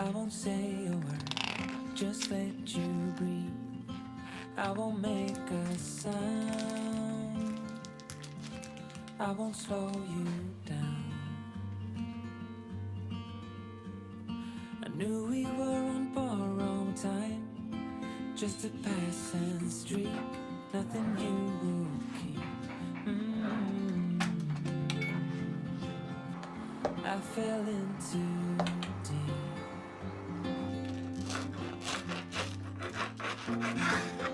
I won't say a word, just let you breathe. I won't make a sound, I won't slow you down. I knew we were on borrowed time, just a passing streak, nothing you would keep. I fell in too deep,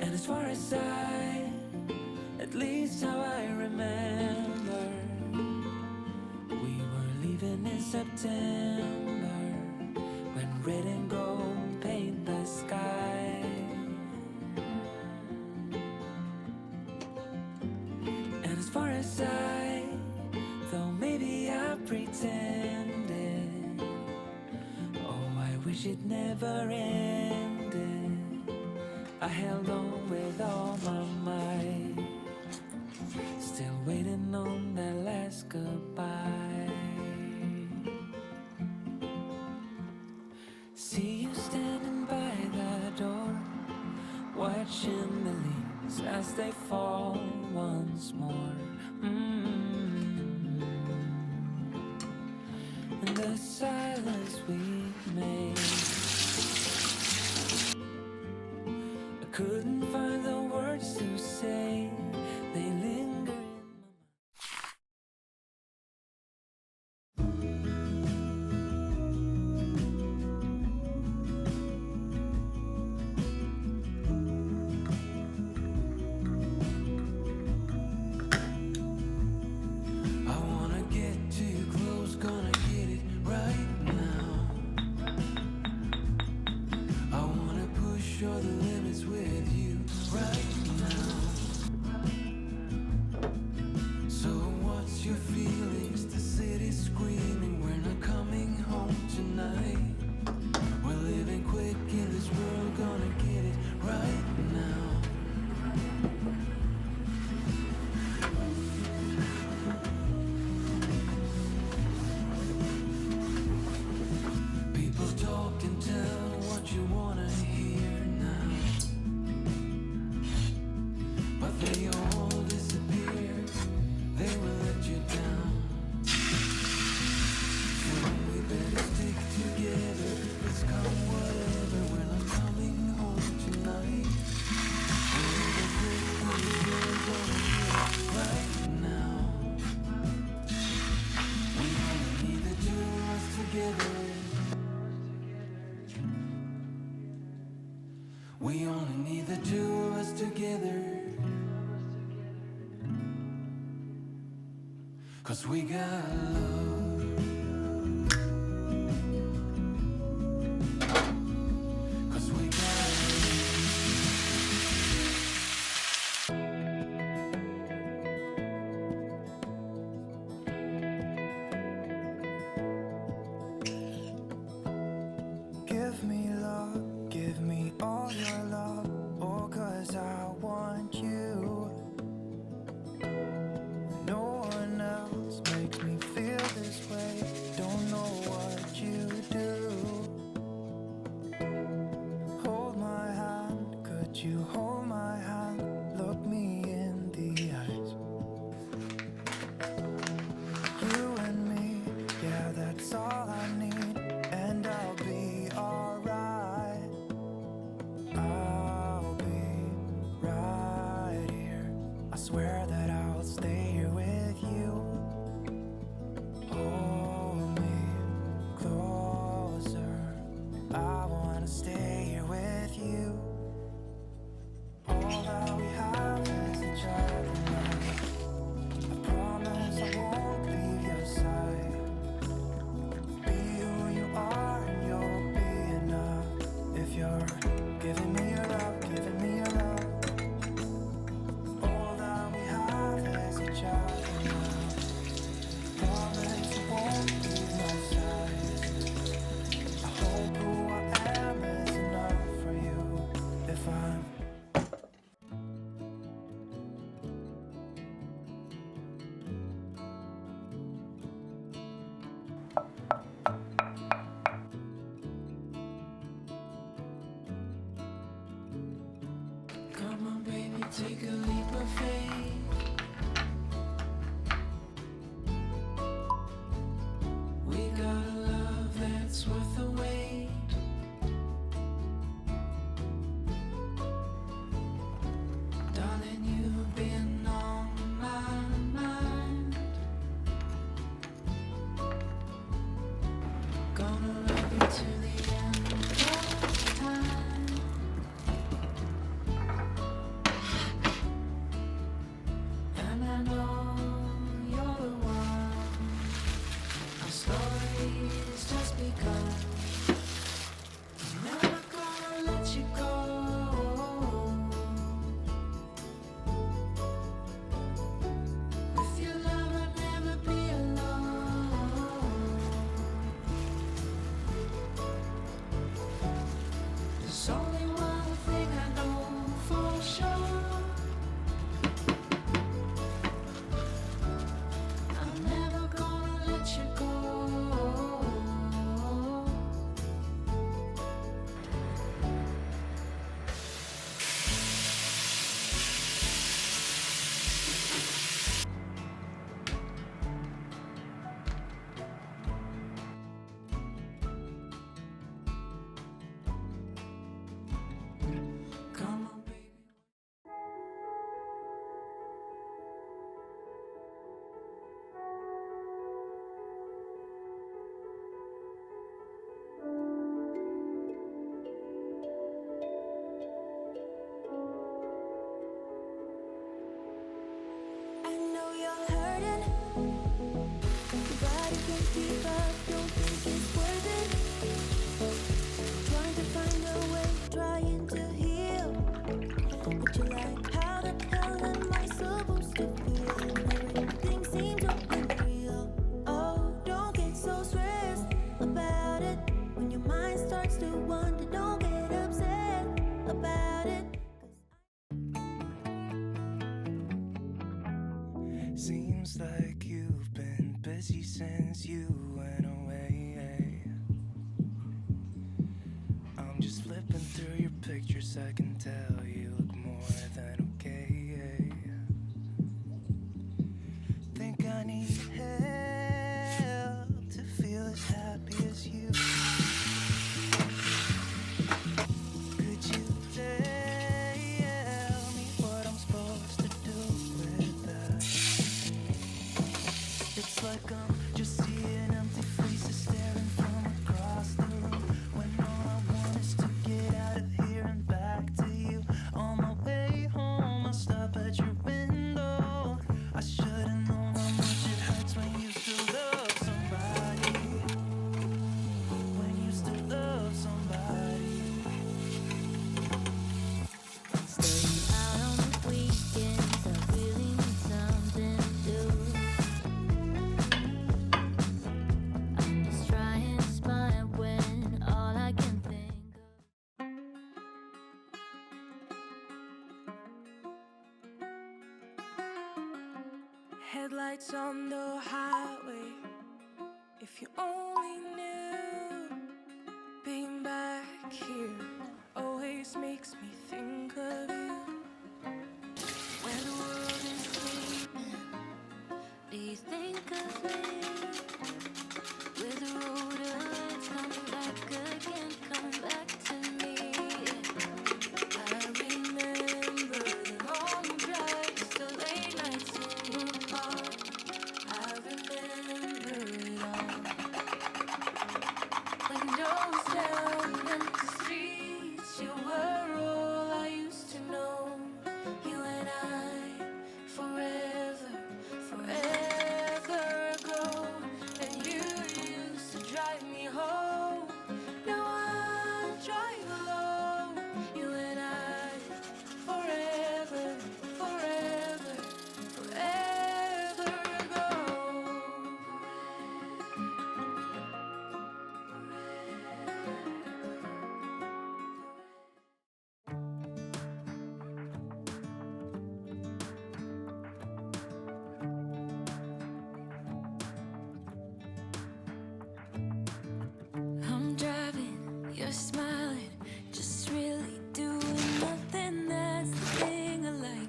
and as far as at least how I remember, we were leaving in September, when red and gold paint the sky. And as far as though maybe I pretended, oh, I wish it never ended. I held on with all my might, still waiting on that last goodbye. See you standing by the door, watching the leaves as they fall once more. And the silence we made, I couldn't find the words to say, they linger in my mind. I wanna get too close, gonna get it right now. I wanna push all the limits with you right now. So what's your feelings? The city's screaming, we're not coming home tonight. We're living quick in this world, gonna get it right now. People talk and tell what you wanna hear now, but they all disappear, they will let you down. So we better stick together, let's come whatever, we're not coming home tonight. We're living quick, we're gonna get it right now. We only need the two of us together. We only need the two of us together, 'cause we got love, 'cause we got Give me love, give me all your love, oh, 'cause I want you. No one else makes me feel this way, don't know what you do. Hold my hand, could you hold my hand, look me in the eyes. You and me, yeah, that's all I need, and I'll be alright. I'll be right here, I swear that I'll stay here with you. Hold me closer, I wanna stay here with you. All that we have is each other now. I promise I won't leave your side. Be who you are and you'll be enough. If you're giving me your love, giving me your love. All that we have is each other now. Promise you won't leave my side. I hope who I am is Take a leap of faith. We got a love that's worth the wait. Darling, you've been on my mind. Gonna love you till the end of time. And I know you're the one. Our story's just begun. I'm never gonna let you go. With your love, I'd never be alone. There's only one thing I know for sure. I'm never gonna let you go. Come on, baby. I know you're hurting, but you can't keep up. Don't think it's worth it. Trying to find a way, trying to heal. But you're like, how the hell am I supposed to feel? Everything seems so unreal. Oh, don't get so stressed about it. When your mind starts to wander, don't get upset about it. Seems like you've been busy since you went away. I'm just flipping through your pictures, I can tell you look more than okay. Think I need help to feel as happy as you. Could you tell me what I'm supposed to do with that? It's like I'm just seeing empty faces staring from across the room, when all I want is to get out of here and back to you. On my way home, I'll stop at your window. I should've known how much it hurts when you still love somebody. When you still love somebody. Staying out on the weekends, I really need something to do. I'm just trying to smile when all I can think of. Headlights on the highway. If you only knew, being back here always makes me think of you. When the world is sleeping, Do you think of me? With the road lights coming back again, coming back to me. I remember the long drives, the late nights in the park. I remember it all. Windows down, empty streets, you were all I used to know. You and I, forever, forever ago. And you used to drive me home. Now I drive alone. You and I, forever, forever, forever ago. I'm driving, you're smiling, just really doing nothing. That's the thing I like.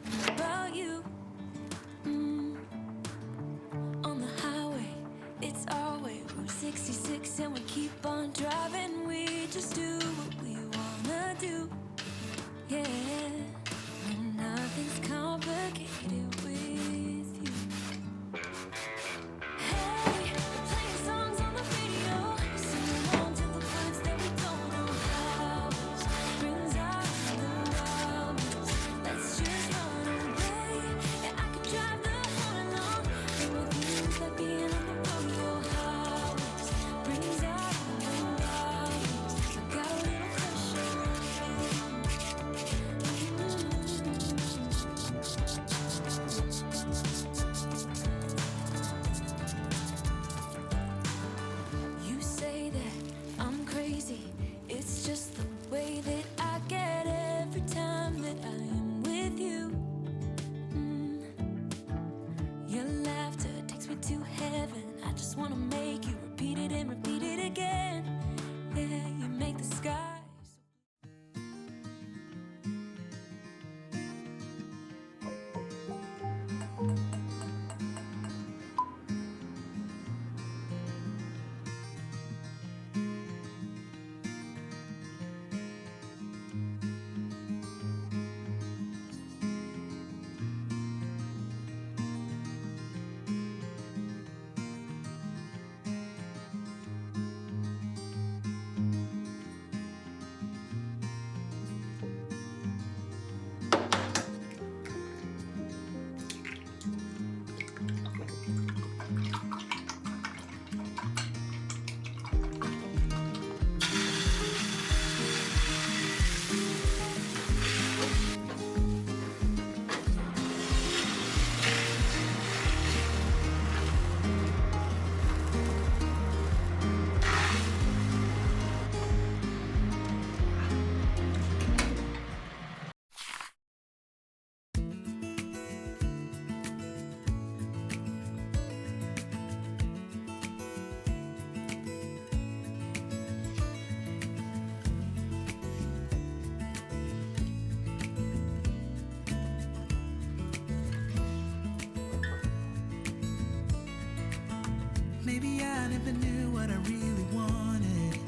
what I really wanted.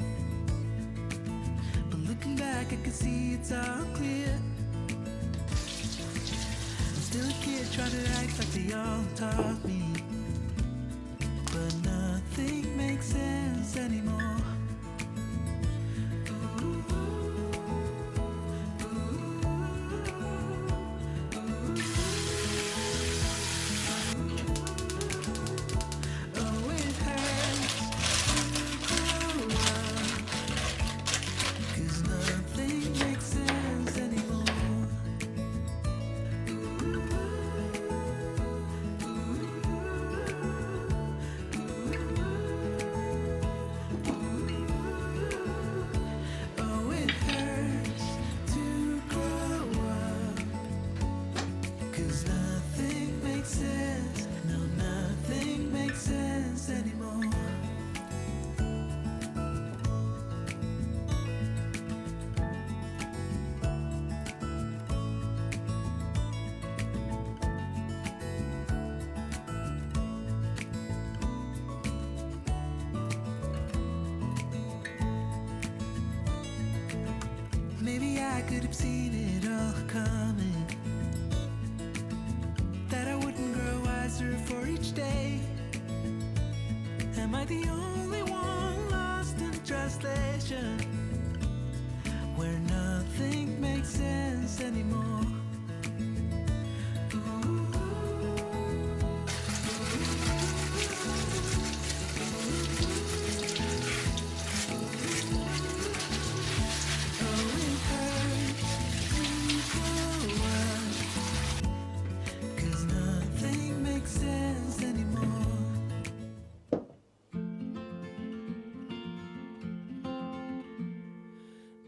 But looking back, I can see it's all clear. I'm still a kid trying to act like they all taught me. But nothing makes sense anymore. Maybe I could have seen it all coming, that I wouldn't grow wiser for each day. Am I the only one lost in translation, where nothing makes sense anymore?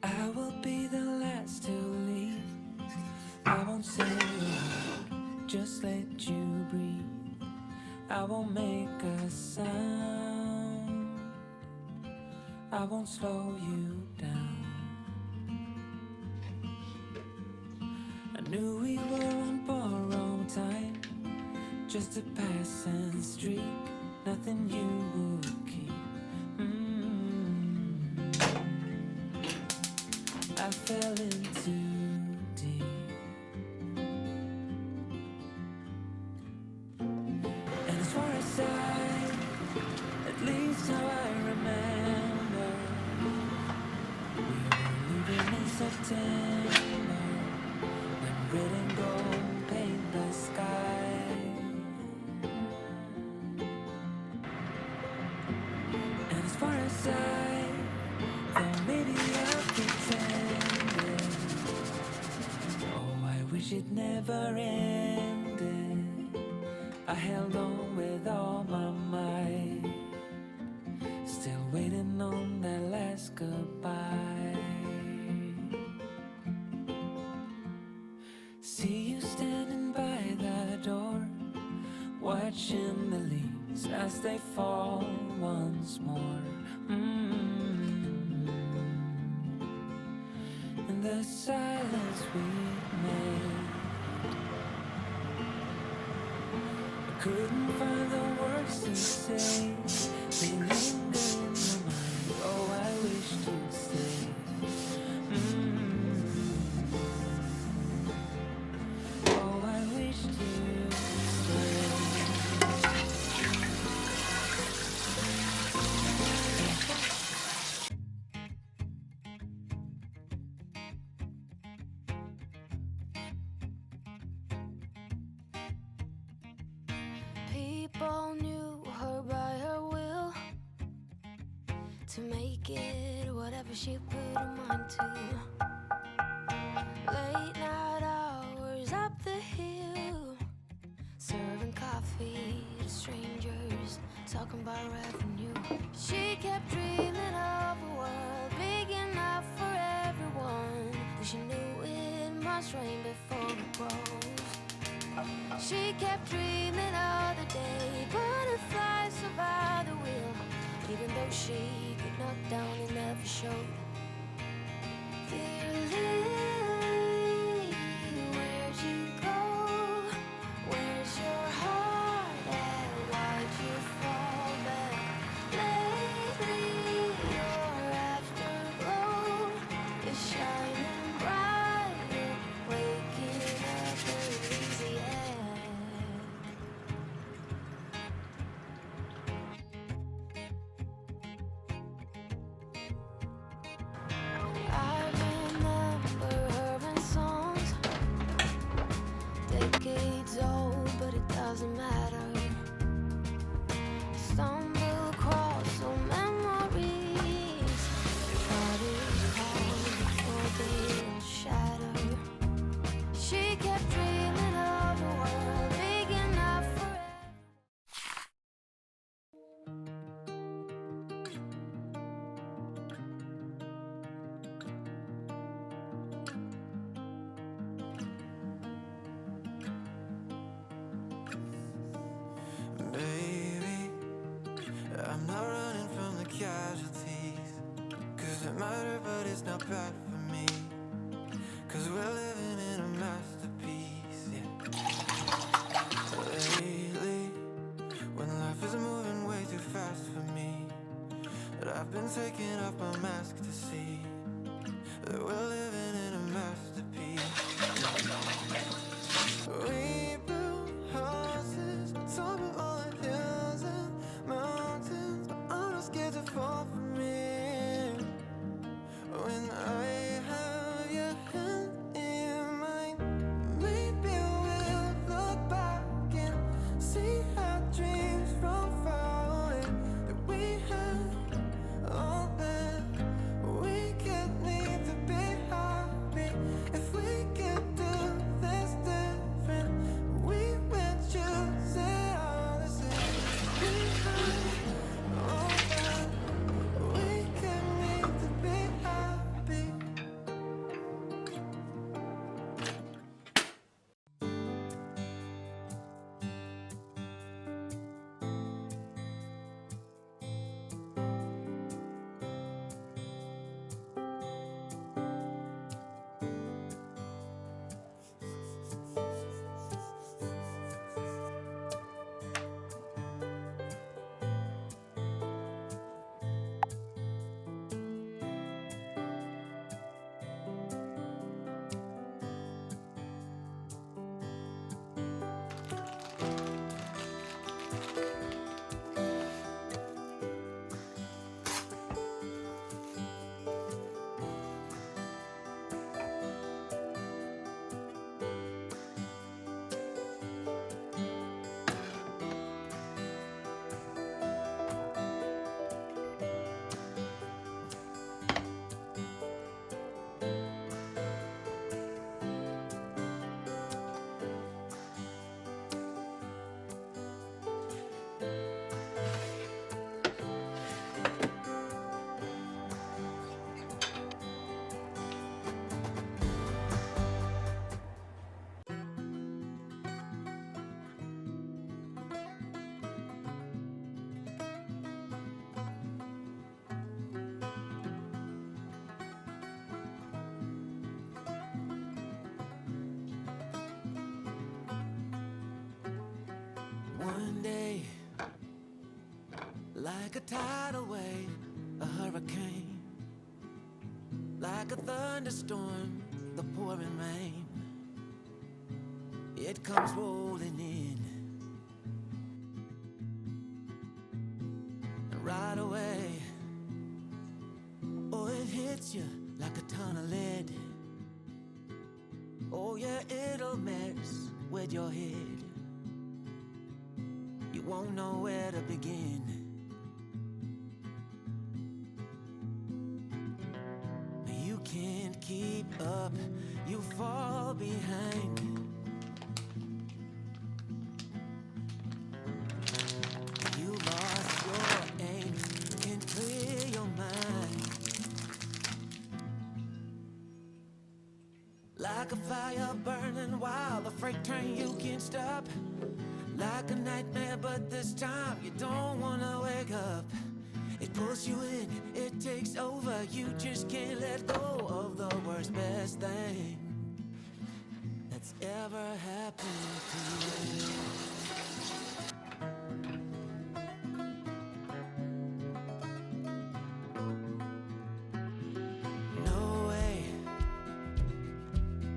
I will be the last to leave. I won't say a word, just let you breathe. I won't make a sound, I won't slow you down. I knew we were on borrowed time, just a passing streak, nothing you would keep. I fell in too deep. And as far as at least how I remember, we were leaving in September, when red and gold paint the sky. And as far as though maybe I'll pretend, oh, I wish it never ended. I held on with all my might, still waiting on that last goodbye. See you standing by the door, watching the leaves as they fall once more. In the silence we made, I couldn't find the words to say. They linger in my mind. Oh, I wish to stay. Oh, I wish to stay. People knew her by her will, to make it whatever she put her mind to. Late night hours up the hill, serving coffee to strangers, talking about revenue. She kept dreaming of a world big enough for everyone, but she knew it must rain before it grows. She kept dreaming of the day butterflies survived the wheel, even though she could knock down and never showed. Dear Lily, where'd you go? Where's your heart at? Why'd you fall back lately? it's not bad for me, 'cause we're living in a masterpiece, yeah. Lately, when life is moving way too fast for me, that I've been taking off my mask to see that we're living in a masterpiece. We built houses on top of all the hills and mountains, but I'm not scared to fall from it. When I have your hand in mine, maybe we'll look back and see our dreams from far away, that we had all that we could need to be happy. If we could do this different, we would choose it all the same. We had all that we could need to be happy. One day, like a tidal wave, a hurricane, like a thunderstorm, the pouring rain, it comes rolling in, and right away, oh, it hits you like a ton of lead. Oh yeah, it'll mess with your head. You won't know where to begin. You can't keep up, you fall behind. You lost your aim, can't clear your mind. Like a fire burning wild, a freight train you can't stop. Like a nightmare, but this time you don't wanna wake up. It pulls you in, it takes over. You just can't let go of the worst, best thing that's ever happened to you. No way,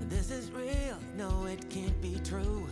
this is real. No, it can't be true.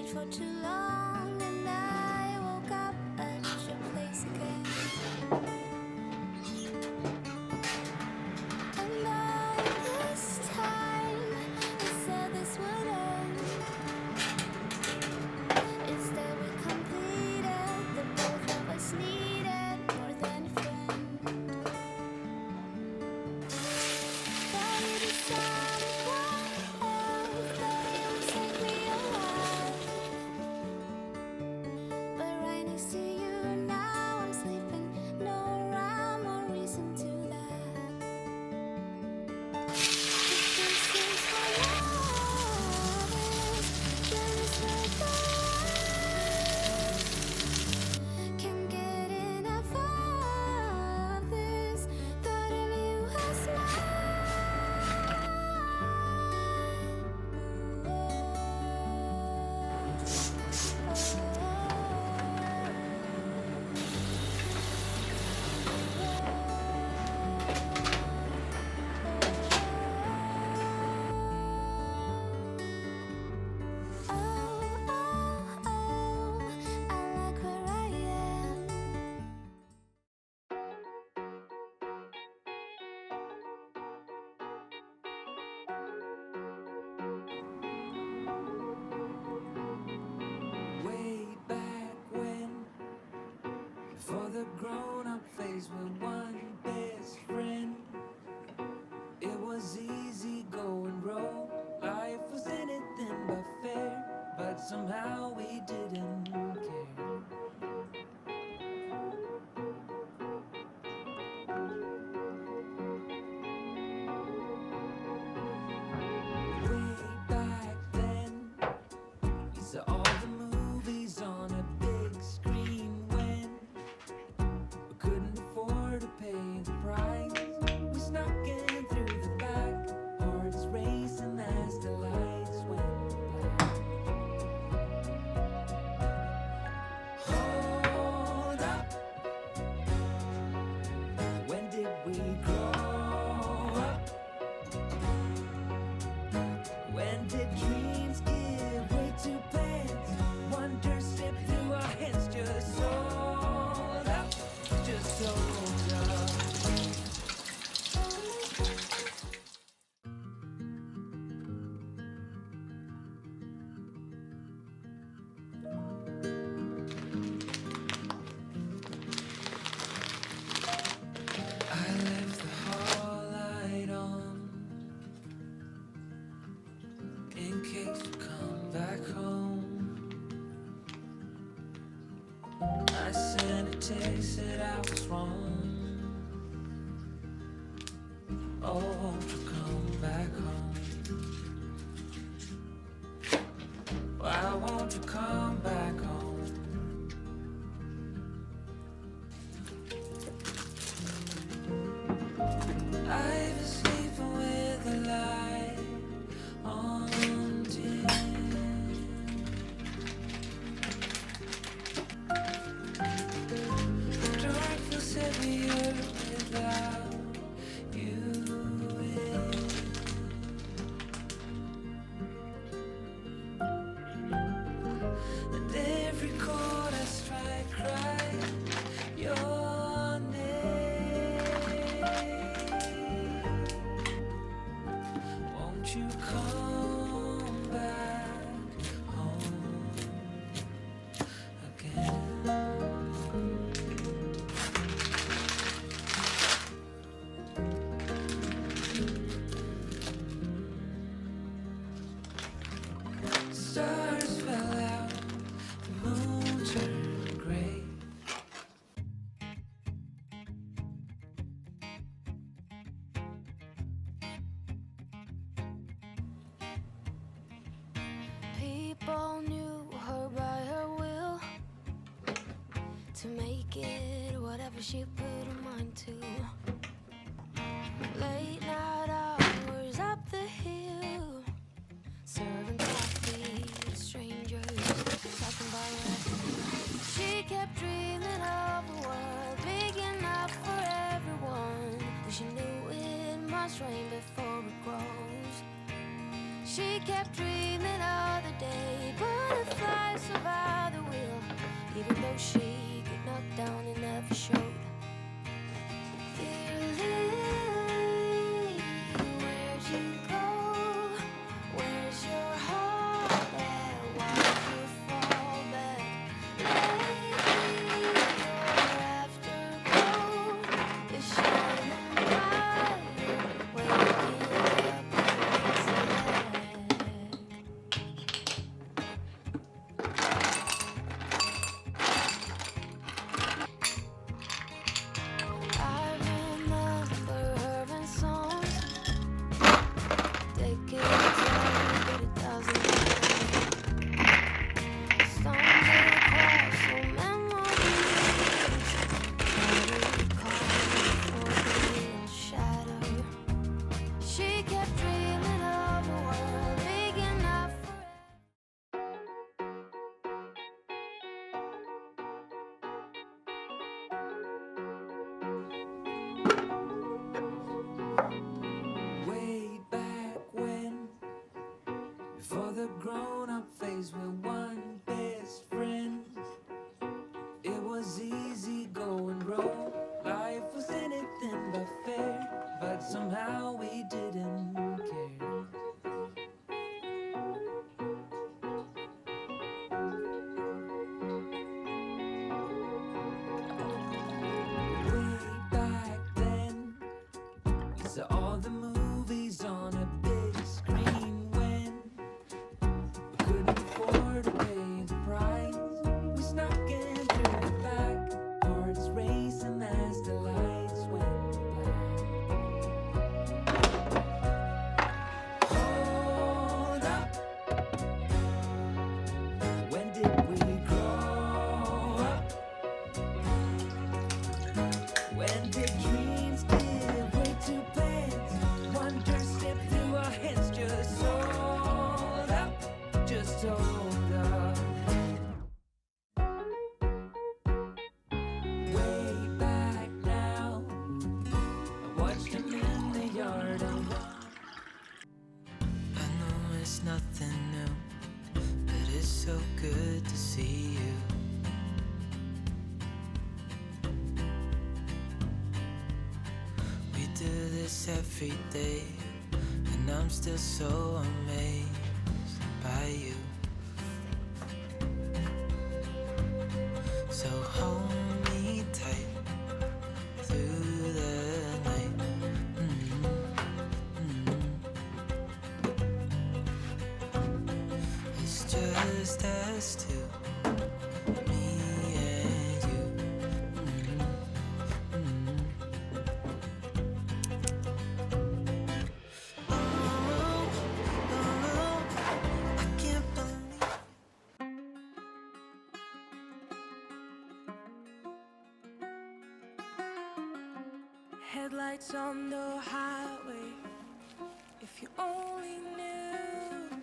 changed for too long, and I woke up at your place again. And by this time, I said this would end. Instead, we completed the both of us needed more than a friend. But it is someone else that will take me alive. But right next to you now, I'm sleeping. No rhyme or reason to that. This is how love is. There is no can't get enough of this. Thought of you as I like where I am. Way back when, before the grown-up phase with one best friend, it was easy going roll. Life was anything but fair, but somehow we didn't care. Way back then, we saw all the movies on a big screen when we couldn't afford to pay the price. We snuck in through the back, hearts racing as the lights went black. Hold up, when did we grow up? When did dreams give way to plans? Wonder slipped through our hands. Just hold up, just hold up. I left the hall light on in case you come back home. I sent a text that I was wrong. Oh, won't you come back home? Why won't you come back home? I was sleeping with the light on dim. The dark feels heavier without you in. And every chord I strike, cry your name. Won't you come back home again? Stars fell out, the moon turned gray. People knew her by her will to make it whatever she put her mind to. Late night hours up the hill, serving coffee to strangers, talking about life. She kept dreaming of a world big enough for everyone. But she knew it must rain before it grows. She kept dreaming of the day butterflies survive the wheel. Even though she got knocked down and never showed. Dear Lily, where'd you go? Where's your heart at? Why'd you fall back? Lately, your afterglow is shining bright, waking up I remember her in songs. Decades but it doesn't stumble across so memories. Try to recall before they shatter. She kept dreaming of a world big enough for Way back when, before the grown-up phase, we're one best friend. It was easy going wrong. Life was anything but fair, but somehow we didn't care. Way back then, saw all the movies on a big screen when we couldn't afford to pay the price. We snuck in through the back, hearts racing as the lights went black. Hold up, when did we grow up? When did dreams give way to plans? Wonder slipped through our hands. Just hold up, just hold up. Way back now, I watched him in the yard and I know it's nothing new, but it's so good to see you. We do this every day, and I'm still so amazed by you. So hold me tight through the night. It's just us two, me and you. I can't believe. Headlights on the highway. If you only knew,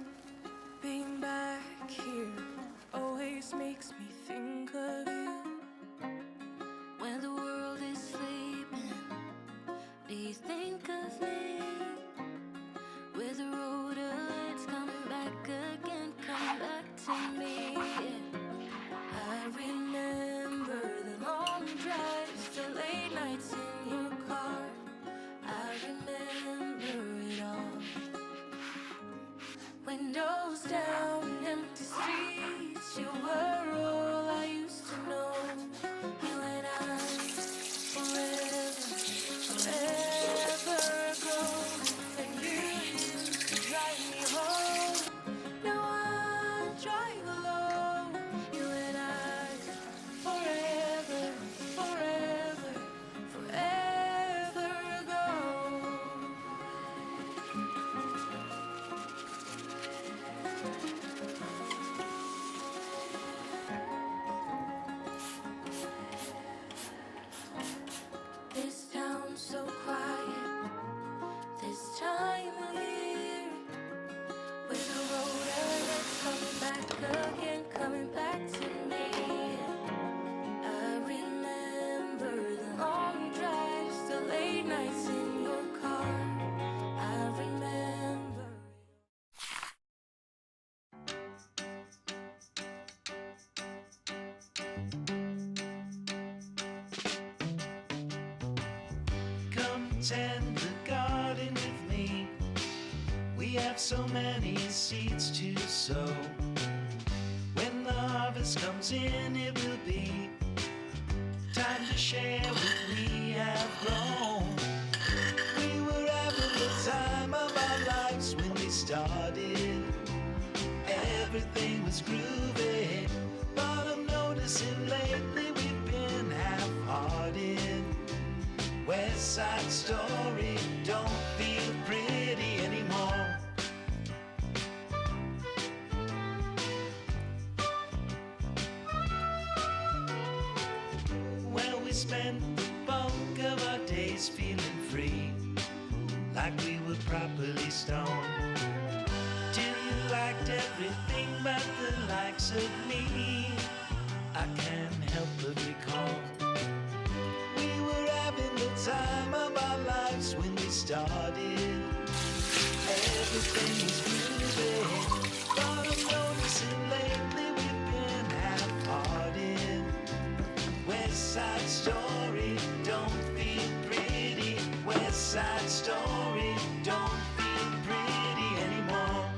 being back here always makes me think of you. when the world is sleeping. Do you think of me? With the road lights coming back again, coming back to me. Yeah. I remember the long drives, the late nights in your car. I remember tend the garden with me. We have so many seeds to sow. When the harvest comes in, it will be time to share what we have grown. We were having the time of our lives when we started. Everything was groovy, but I'm noticing lately we've been half-hearted. West Side Story don't feel pretty anymore. Well, we spent the bulk of our days feeling free, like we were properly stoned. Till you liked everything but the likes of me, I can't help but recall. We were having the time of our lives when we started. Everything was groovy, but I'm noticing lately we've been half-hearted. West Side Story don't feel pretty. West Side Story don't feel pretty anymore.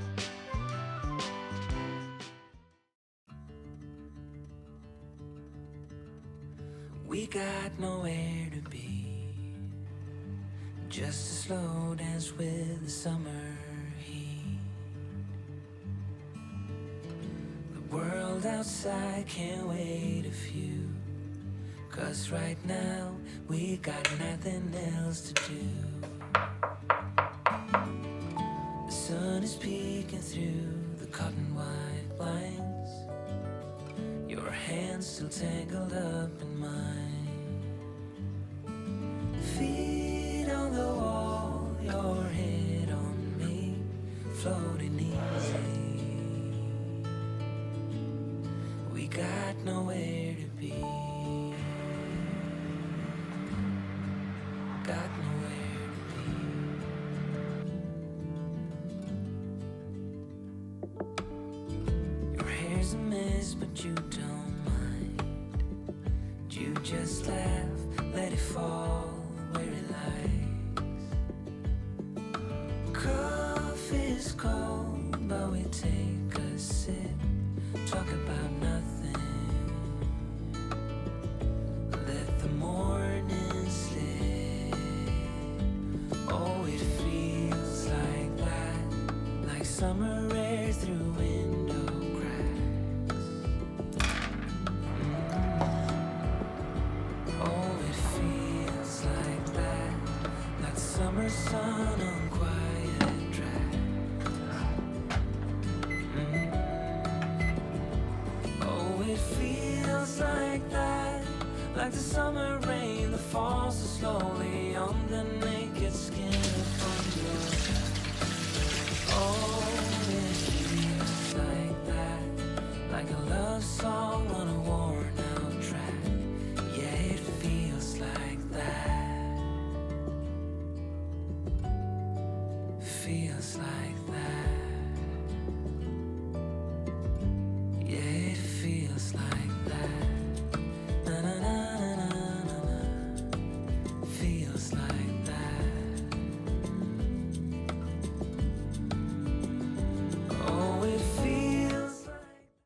We got nowhere to be, just a slow dance with the summer heat. The world outside can't wait a few, 'cause right now we got nothing else to do. The sun is peeking through the cotton white blinds, your hands still tangled up in mine. Feet on the wall, your head on me, floating easy. We got nowhere to be, got nowhere to be. Your hair's a mess, but you don't mind. You just laugh, let it fall where it likes. Coffee's cold, but we take a sip, talk about nothing. Let the morning slip. Oh, it feels like that, like summer air through window cracks. Oh, it feels like that, like summer sun on quiet tracks. Oh, it feels like that, like the summer rain that falls so slowly on the naked skin upon your back. Oh, it feels like that, like a love song on a worn out track. Yeah, it feels like that. Feels like that. Yeah, it feels like